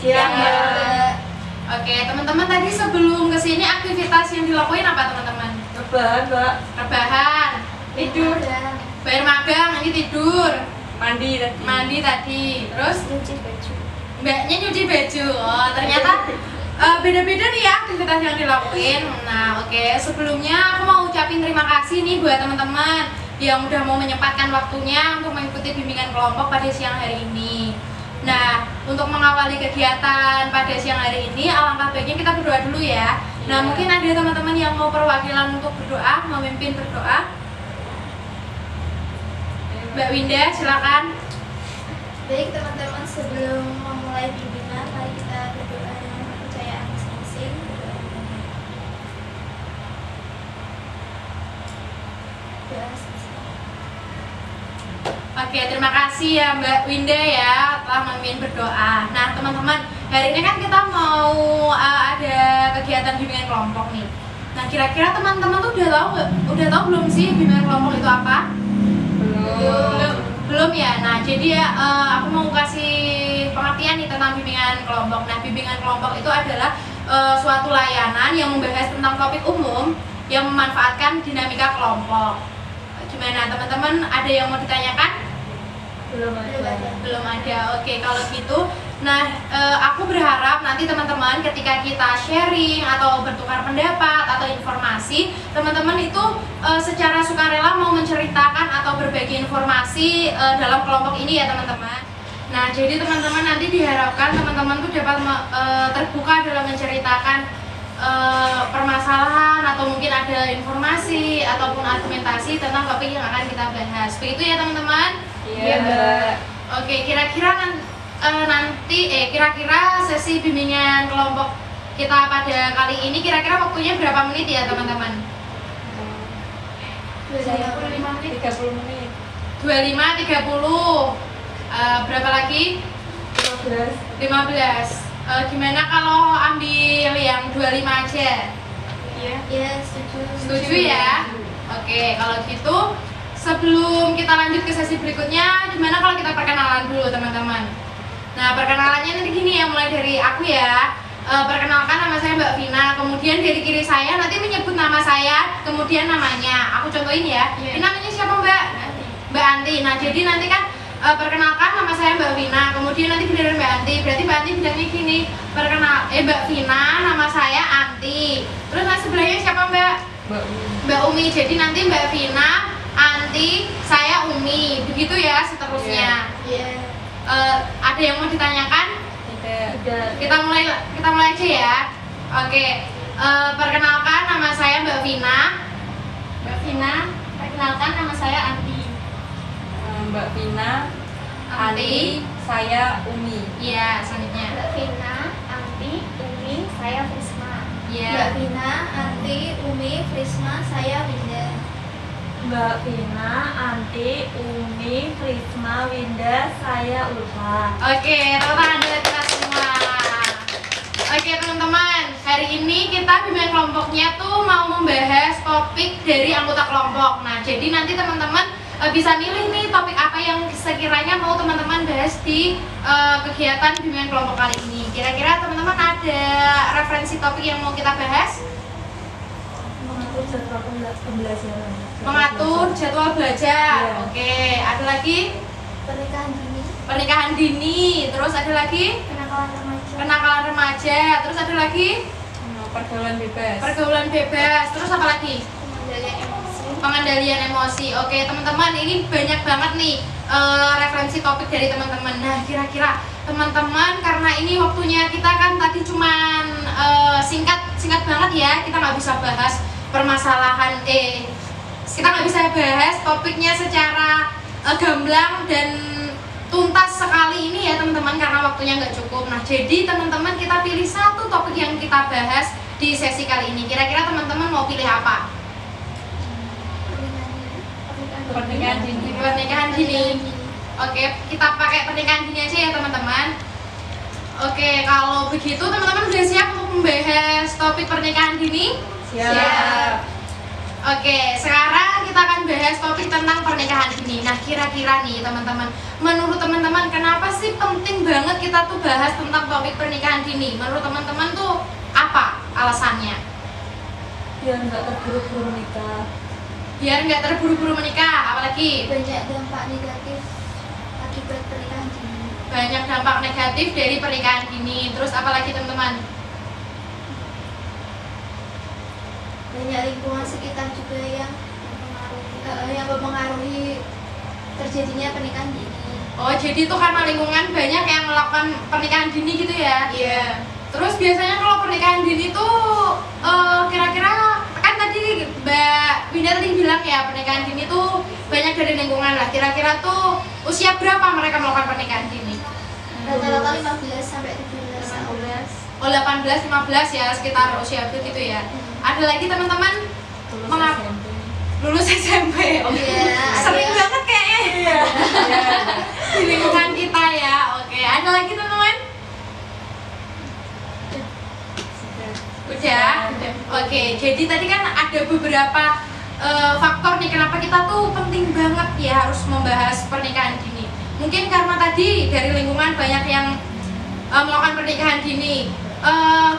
Siap, Mbak. Oke, teman-teman tadi sebelum kesini aktivitas yang dilakuin apa teman-teman? Rebahan, Mbak. Rebahan, tidur, bayar magang, ini tidur, Mandi tadi, terus Cuci baju. mbaknya nyuci baju. Oh, ternyata beda-beda nih ya aktivitas yang dilakuin. Nah, oke, sebelumnya aku mau ucapin terima kasih nih buat teman-teman yang udah mau menyempatkan waktunya untuk mengikuti bimbingan kelompok pada siang hari ini. Nah, untuk mengawali kegiatan pada siang hari ini, alangkah baiknya kita berdoa dulu ya. Nah, mungkin ada teman-teman yang mau perwakilan untuk berdoa, memimpin berdoa. Mbak Winda, silakan. Baik teman-teman, sebelum memulai bimbingan, mari kita berdoa dengan kepercayaan masing-masing. Doa selesai. Oke, terima kasih ya Mbak Winda ya telah memimpin berdoa. Nah, teman-teman, hari ini kan kita mau ada kegiatan bimbingan kelompok nih. Nah, kira-kira teman-teman tuh udah tahu belum sih bimbingan kelompok itu apa? Belum ya. Nah, jadi ya aku mau kasih pengertian nih tentang bimbingan kelompok. Nah, bimbingan kelompok itu adalah suatu layanan yang membahas tentang topik umum yang memanfaatkan dinamika kelompok. Gimana teman-teman, ada yang mau ditanyakan? Belum ada. Oke, kalau gitu nah aku berharap nanti teman-teman ketika kita sharing atau bertukar pendapat atau informasi, teman-teman itu secara sukarela mau menceritakan atau berbagi informasi dalam kelompok ini ya teman-teman. Nah, jadi teman-teman nanti diharapkan teman-teman tuh dapat terbuka dalam menceritakan permasalahan atau mungkin ada informasi ataupun argumentasi tentang topik yang akan kita bahas. Begitu ya teman-teman? Iya, Mbak. Oke, kira-kira kira-kira sesi bimbingan kelompok kita pada kali ini kira-kira waktunya berapa menit ya teman-teman? 25 menit. 30 menit. 25, 30. Berapa lagi? 15. Gimana kalau ambil yang 25 aja? Ya, setuju. Setuju ya? Oke, kalau gitu sebelum kita lanjut ke sesi berikutnya, gimana kalau kita perkenalan dulu teman-teman? Nah, perkenalannya nanti gini ya, mulai dari aku ya. Perkenalkan, nama saya Mbak Vina, kemudian dari kiri saya nanti menyebut nama saya, kemudian namanya. Aku contohin ya. Ini namanya siapa Mbak? Mbak Anti. Nah, jadi nanti kan perkenalkan, nama saya Mbak Vina, kemudian nanti giliran Mbak Anti. Berarti Mbak Anti bilangnya gini, Mbak Vina, nama saya Anti. Terus nah sebelahnya siapa Mbak? Mbak Umi. Jadi nanti Mbak Vina, Anti, saya Umi. Begitu ya seterusnya. Iya. Ada yang mau ditanyakan? Tidak. Kita mulai aja ya. Oke. Perkenalkan, nama saya Mbak Vina. Mbak Vina, perkenalkan nama saya Anti. Mbak Vina, Anti, saya Umi. iya, selanjutnya. Mbak Vina, Anti, Umi, saya Prisma. Iya. Mbak Vina, Anti, Umi, Prisma, saya Winda. Mbak Vina, Anti, Umi, Prisma, Winda, saya Ulfa. Oke, tepuk tangan dari kita semua. Oke teman-teman, hari ini kita bimbingan kelompoknya tuh mau membahas topik dari anggota kelompok. Nah, jadi nanti teman-teman bisa milih nih topik apa yang sekiranya mau teman-teman bahas di kegiatan bimbingan kelompok kali ini. Kira-kira teman-teman ada referensi topik yang mau kita bahas? Mengatur jadwal pembelajaran. Mengatur jadwal belajar. Iya. Oke, ada lagi Pernikahan dini, pernikahan dini. Terus ada lagi kenakalan remaja, kenakalan remaja. Terus ada lagi Pergaulan bebas. pergaulan bebas. Terus apa lagi? pengendalian emosi. Pengendalian emosi. Oke teman-teman, ini banyak banget nih referensi topik dari teman-teman. Nah, kira-kira teman-teman, karena ini waktunya kita kan tadi cuman singkat banget ya, kita nggak bisa bahas permasalahan kita nggak bisa bahas topiknya secara gamblang dan tuntas sekali ini ya teman-teman, karena waktunya nggak cukup. Nah, jadi teman-teman kita pilih satu topik yang kita bahas di sesi kali ini. Kira-kira teman-teman mau pilih apa? Pernikahan dini. Pernikahan dini. Oke, kita pakai pernikahan dini aja ya teman-teman. Oke, kalau begitu teman-teman sudah siap untuk membahas topik pernikahan dini? Siap. Oke, sekarang kita akan bahas topik tentang pernikahan dini. Nah, kira-kira nih teman-teman, menurut teman-teman kenapa sih penting banget kita tuh bahas tentang topik pernikahan dini? Menurut teman-teman tuh apa alasannya? Biar nggak terburu-buru nikah. Biar nggak terburu-buru menikah, apalagi Banyak dampak negatif akibat pernikahan dini. banyak dampak negatif dari pernikahan dini. Terus apalagi teman-teman? Banyak lingkungan sekitar juga yang mempengaruhi terjadinya pernikahan dini. Oh, jadi itu karena lingkungan banyak yang melakukan pernikahan dini gitu ya? Iya. Terus biasanya kalau pernikahan dini tuh kira-kira kan tadi Mbak Winda tadi bilang ya pernikahan dini tuh banyak dari lingkungan lah. Kira-kira tuh usia berapa mereka melakukan pernikahan dini? Rata-rata 15 sampai 17 tahun. 15. Oh 18, 15 ya sekitar usia begitu ya. Ada lagi teman-teman Lulus Mengap- SMP. lulus SMP. Iya, Sering ada. banget kayaknya Iya. di lingkungan kita ya. Oke, ada lagi teman-teman? Udah. Oke, jadi tadi kan ada beberapa faktor nih kenapa kita tuh penting banget ya harus membahas pernikahan dini. Mungkin karena tadi dari lingkungan banyak yang melakukan pernikahan dini.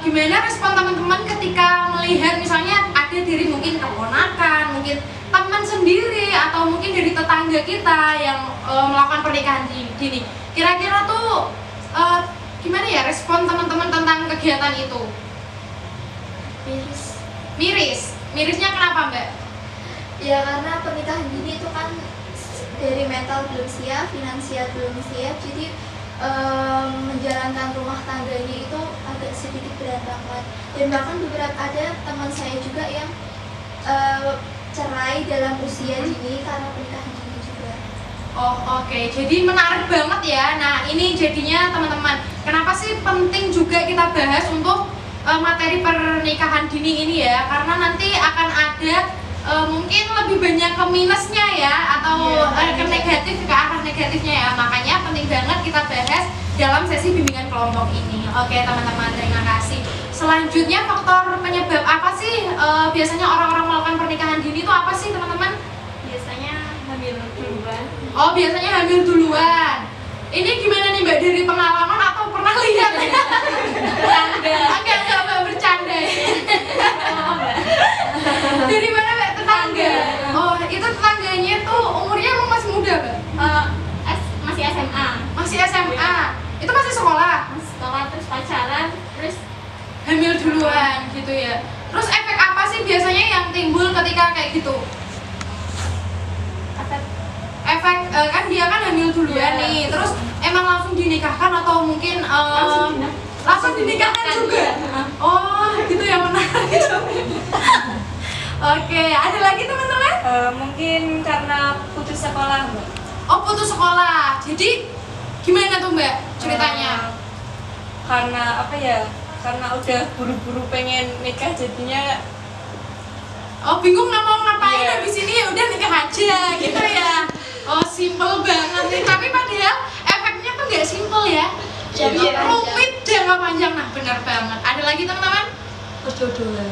Gimana respon teman-teman ketika melihat misalnya ada dari mungkin keponakan, mungkin teman sendiri atau mungkin dari tetangga kita yang melakukan pernikahan dini. Kira-kira tuh gimana ya respon teman-teman tentang kegiatan itu? Mirisnya kenapa Mbak? Ya karena pernikahan dini itu kan dari mental belum siap, finansial belum siap, jadi menjalankan rumah tangganya itu agak sedikit berantakan. Dan bahkan beberapa ada teman saya juga yang cerai dalam usia dini karena pernikahan dini juga. Oh oke, jadi menarik banget ya. Nah ini jadinya teman-teman, kenapa sih penting juga kita bahas untuk materi pernikahan dini ini ya? Karena nanti akan ada mungkin lebih banyak ke minusnya ya, atau ke negatif, ke arah negatifnya ya. Makanya penting banget kita bahas dalam sesi bimbingan kelompok ini. Oke teman-teman, terima kasih. Selanjutnya faktor penyebab apa sih biasanya orang-orang melakukan pernikahan dini itu apa sih teman-teman? Biasanya hamil duluan. Oh biasanya hamil duluan. Ini gimana nih Mbak, dari pengalaman atau pernah lihat? Enggak Mbak, bercanda ya. Dari mana Mbak? Tetangga. Oh itu tetangganya tuh umurnya emang masih muda Mbak? Masih SMA. Masih SMA. Itu masih sekolah? Masih sekolah terus pacaran terus Hamil duluan gitu ya. Terus efek apa sih biasanya yang timbul ketika kayak gitu? Efek kan dia kan hamil duluan nih, terus emang langsung dinikahkan atau mungkin langsung dinikahkan juga? Oh gitu ya, menarik. Oke, ada lagi teman-teman? mungkin karena putus sekolah, Mbak. Oh putus sekolah, jadi gimana tuh Mbak ceritanya? Karena apa ya? Karena udah buru-buru pengen nikah jadinya Oh bingung nggak mau ngapain Iya. habis ini, ya udah nikah aja gitu ya. Oh simple banget nih, tapi padahal efeknya tuh nggak simple ya. Jangka panjang. Rumit, jangka panjang. Nah benar banget. Ada lagi teman-teman? perjodohan.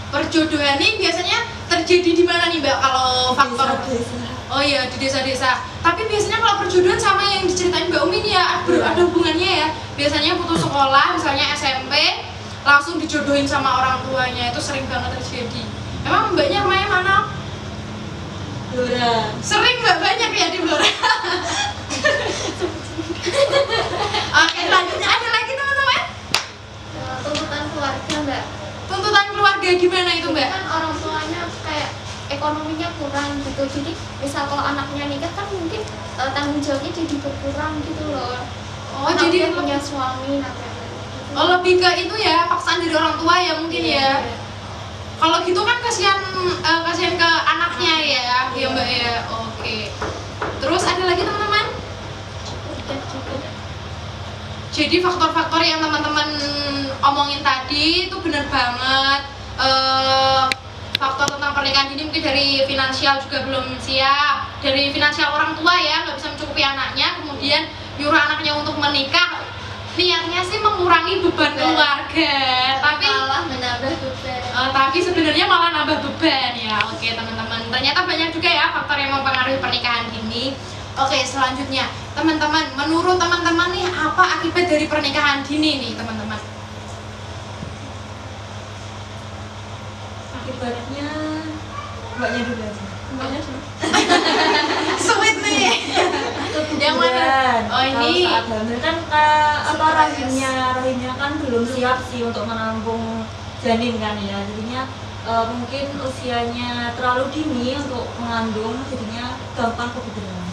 Perjodohan nih biasanya terjadi di mana nih Mbak kalau faktor? Desa-desa. Oh iya di desa-desa. Tapi biasanya kalau perjodohan sama yang diceritain Mbak Umi nih ya ada hubungannya ya. Biasanya putus sekolah, misalnya SMP, langsung dijodohin sama orang tuanya, itu sering banget terjadi. Emang Mbaknya rumahnya mana? Blora. Sering Mbak, banyak ya di Blora. Oke selanjutnya ada lagi teman-teman? Tuntutan keluarga Mbak. Tuntutan keluarga gimana itu Mbak? Kan orang tuanya kayak ekonominya kurang gitu, jadi misal kalau anaknya nikah kan mungkin tanggung jawabnya jadi berkurang gitu loh. Oh Kalau jadi dia punya suami namanya gitu. oh lebih ke itu ya, paksaan dari orang tua ya mungkin ya. Iya. Kalau gitu kan kasihan kasihan ke anaknya ya, ya Mbak ya. Oke. Terus ada lagi teman-teman? Udah juga. Jadi faktor-faktor yang teman-teman omongin tadi itu benar banget. Faktor tentang pernikahan ini mungkin dari finansial juga belum siap, dari finansial orang tua ya nggak bisa mencukupi anaknya, kemudian nyuruh anaknya untuk menikah niatnya sih mengurangi beban keluarga, tapi malah menambah beban. tapi sebenarnya malah nambah beban ya. Oke teman-teman, ternyata banyak juga ya faktor yang mempengaruhi pernikahan dini. Oke, selanjutnya teman-teman, menurut teman-teman nih apa akibat dari pernikahan dini nih teman-teman? Akibatnya mbaknya dulu aja. Mbaknya dulu. Sweet nih. Yang mana? Oh ini. Kalau saat hamil kan rahimnya kan belum siap sih untuk menampung janin kan ya, jadinya mungkin usianya terlalu dini untuk mengandung, jadinya gampang kepikiran.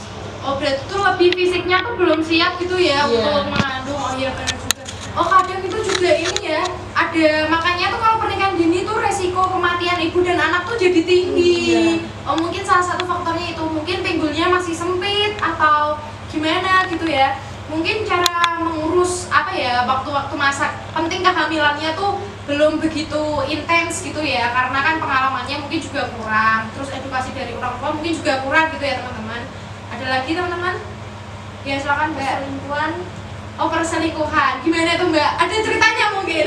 Oh berarti tuh lebih fisiknya tuh belum siap gitu ya untuk mengandung. Oh iya benar juga. Oh kadang itu juga ini ya, ada makanya tuh kalau pernikahan dini tuh resiko kematian ibu dan anak tuh jadi tinggi. Oh mungkin salah satu faktornya itu, mungkin pinggulnya masih sempit atau gimana gitu ya. Mungkin cara mengurus apa ya, waktu-waktu masa penting kehamilannya tuh belum begitu intens gitu ya, karena kan pengalamannya mungkin juga kurang, terus edukasi dari orang tua mungkin juga kurang gitu ya teman-teman. Ada lagi teman-teman? Ya silakan Mbak. Perselingkuhan. Oh perselingkuhan, gimana tuh Mbak? Ada ceritanya mungkin?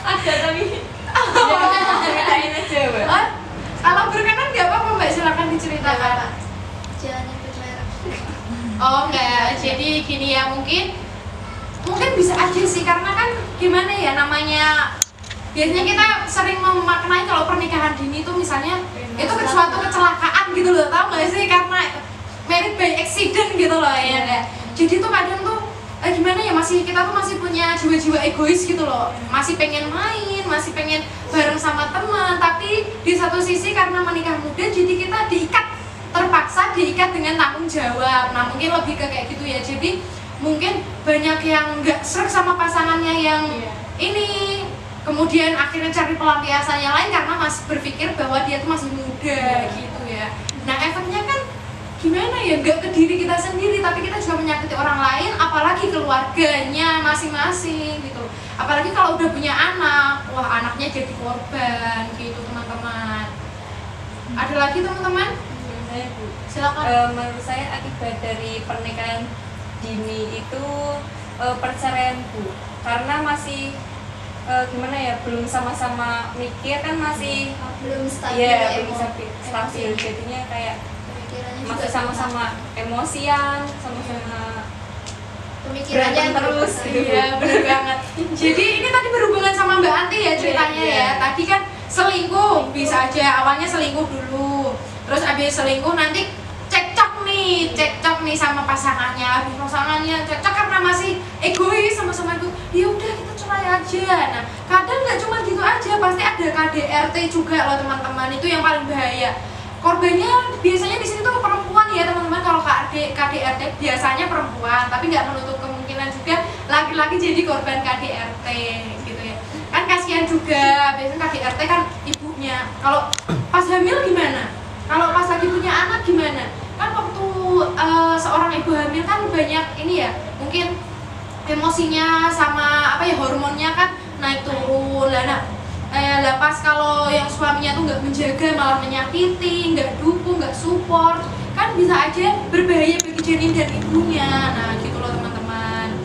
Ada tapi ceritain aja Mbak. Oh, kalau berkenan nggak apa-apa Mbak, silakan diceritakan. Jangan nyebut merek. Oh enggak, jadi gini ya, mungkin bisa aja sih, karena kan gimana ya namanya, biasanya kita sering memaknai kalau pernikahan dini itu misalnya itu suatu kecelakaan gitu loh, tau gak sih, karena married by accident gitu loh ya enggak. Jadi tuh kadang tuh gimana ya, kita tuh masih punya jiwa-jiwa egois gitu loh, masih pengen main, masih pengen bareng sama teman, tapi di satu sisi karena menikah muda jadi kita terpaksa diikat dengan tanggung jawab. Nah mungkin lebih ke kayak gitu ya, jadi mungkin banyak yang nggak srek sama pasangannya yang ini, kemudian akhirnya cari pelampiasan yang lain karena masih berpikir bahwa dia tuh masih muda gitu ya. Nah efeknya kan gimana ya, nggak ke diri kita sendiri tapi kita juga menyakiti orang lain, apalagi keluarganya masing-masing gitu. Apalagi kalau udah punya anak, wah anaknya jadi korban gitu teman-teman. Ada lagi teman-teman? Silakan. Menurut saya akibat dari pernikahan dini itu perceraian Bu, karena masih gimana ya, belum sama-sama mikir kan, masih Belum stabil. ya belum stabil, jadinya kayak Pemikirannya masih juga sama-sama emosian, sama-sama pemikirannya berantem terus berubah. gitu. Iya benar banget. Jadi ini tadi berhubungan sama Mbak Anti ya ceritanya Iya. ya. Tadi kan selingkuh bisa aja, awalnya selingkuh dulu, terus abis selingkuh nanti cekcok nih sama pasangannya. Habis pasangannya cekcok karena masih egois sama-sama itu, ya udah kita cerai aja. Nah kadang nggak cuma gitu aja, pasti ada KDRT juga loh teman-teman, itu yang paling bahaya. Korbannya biasanya di sini tuh perempuan ya teman-teman. Kalau KDRT biasanya perempuan, tapi nggak menutup kemungkinan juga laki-laki jadi korban KDRT gitu ya. Kan kasihan juga, biasanya KDRT kan ibunya. Kalau pas hamil gimana? Kalau pas lagi punya anak gimana? Kan waktu seorang ibu hamil kan banyak ini ya, mungkin emosinya sama apa ya, hormonnya kan naik turun. Lah pas kalau yang suaminya tuh nggak menjaga, malah menyakiti, nggak dukung, nggak support, kan bisa aja berbahaya bagi janin dan ibunya. Nah gitu loh teman-teman.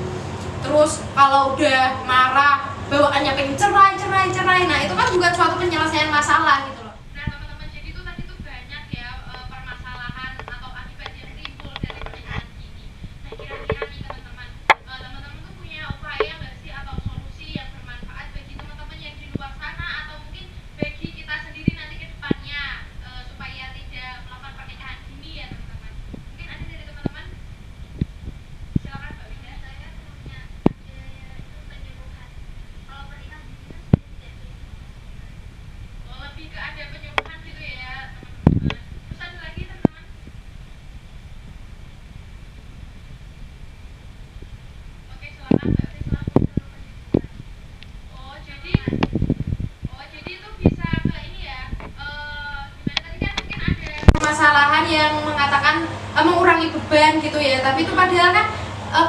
Terus kalau udah marah, bawaannya pengen cerai, nah itu kan bukan suatu penyelesaian masalah gitu loh. Nah teman-teman, jadi tuh tadi tuh banyak ya permasalahan atau akibat yang timbul dari pernikahan ini. Nah kira-kira nih teman-teman tuh punya upaya nggak sih atau solusi yang bermanfaat bagi teman-teman yang di luar sana, atau mungkin bagi kita sendiri nanti ke depannya, supaya tidak melakukan pernikahan dini ya teman-teman. Mungkin ada dari teman-teman? Silakan Mbak Winda. Saya punya itu penyembuhan. Kalau pernikahan dini kan tidak Oh, lebih ke ada penyembuhan gitu ya teman-teman. Terus ada lagi teman-teman? Oke silakan Mbak Risma. Oh jadi itu bisa ke ini ya, gimana tadi kan mungkin ada permasalahan yang mengatakan mengurangi beban gitu ya, tapi itu padahal kan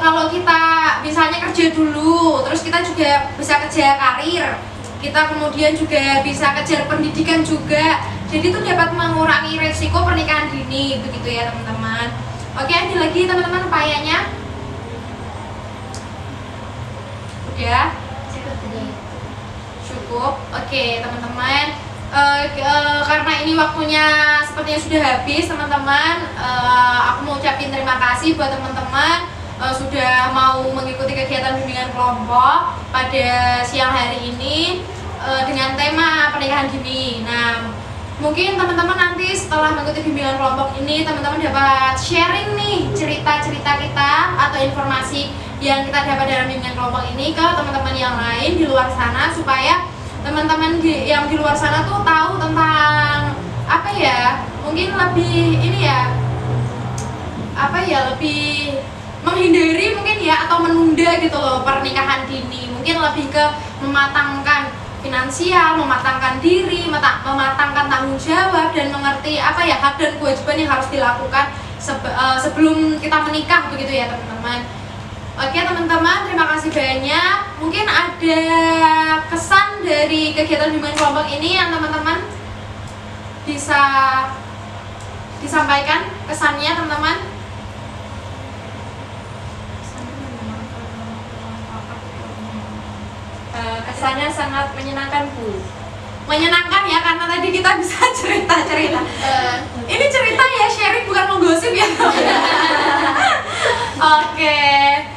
kalau kita misalnya kerja dulu, terus kita juga bisa kejar karir, kita kemudian juga bisa kejar pendidikan juga, jadi itu dapat mengurangi resiko pernikahan dini begitu ya teman-teman. Oke, ada lagi teman-teman upayanya? cukup. Oke, teman-teman. Karena ini waktunya sepertinya sudah habis, teman-teman. Aku mau ucapin terima kasih buat teman-teman sudah mau mengikuti kegiatan bimbingan kelompok pada siang hari ini dengan tema pernikahan dini. Nah, mungkin teman-teman nanti setelah mengikuti bimbingan kelompok ini, teman-teman dapat sharing nih cerita-cerita kita atau informasi yang kita dapat dalam bimbingan kelompok ini ke teman-teman yang lain di luar sana, supaya teman-teman yang di luar sana tuh tahu tentang apa ya, mungkin lebih ini ya, apa ya, lebih menghindari mungkin ya, atau menunda gitu loh pernikahan dini. Mungkin lebih ke mematangkan finansial, mematangkan diri, mematangkan tanggung jawab, dan mengerti apa ya hak dan kewajiban yang harus dilakukan sebelum kita menikah begitu ya teman-teman. Oke teman-teman, terima kasih banyak. Mungkin ada kesan dari kegiatan bimbingan kelompok ini yang teman-teman bisa disampaikan kesannya teman-teman. Kesannya sangat menyenangkan, Bu. Menyenangkan ya, karena tadi kita bisa cerita-cerita. Ini cerita ya, sharing bukan menggosip ya. Oke,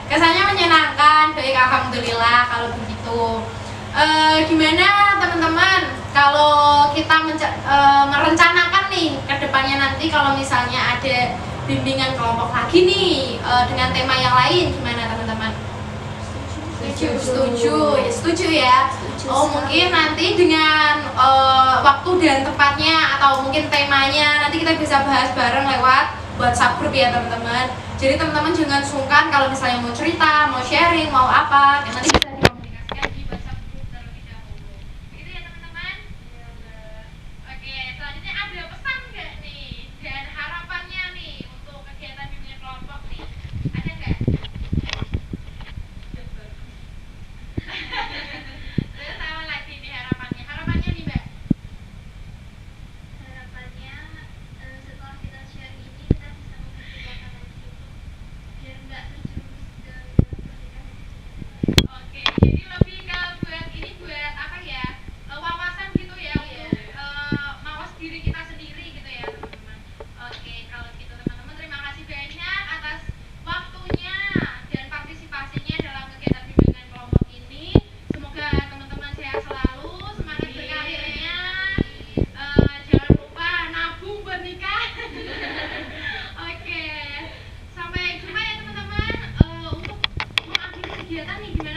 kesannya menyenangkan. Baik, alhamdulillah kalau begitu. Gimana teman-teman kalau kita merencanakan nih ke depannya nanti kalau misalnya ada bimbingan kelompok lagi nih dengan tema yang lain, gimana teman-teman? Setuju ya. Mungkin nanti dengan waktu dan tempatnya atau mungkin temanya nanti kita bisa bahas bareng lewat WhatsApp group ya teman-teman. Jadi teman-teman jangan sungkan kalau misalnya mau cerita, mau sharing, mau apa, ya nanti bisa dikomunikasikan di WhatsApp group terlebih dahulu. Begitu ya teman-teman. Oke, selanjutnya ada pesan nggak nih dan harapannya nih untuk kegiatan bimbingan kelompok nih? Ada nggak? Terus apa lagi nih harapannya? Harapannya nih Mbak? Harapannya setelah kita share ini kita bisa mempertimbangkan lagi biar nggak terjerumus ke dalam pernikahan. Oke, jadi lebih ke buat ini, buat apa ya, wawasan gitu ya, untuk mawas diri kita sendiri gitu ya teman-teman. Oke, kalau gitu teman-teman terima kasih banyak atas waktunya dan partisipasinya dalam kegiatan bimbingan kelompok ini. Semoga teman-teman sehat selalu, semangat berkarirnya, jangan lupa nabung buat nikah. Oke, sampai jumpa ya teman-teman. Untuk mengakhiri kegiatan nih gimana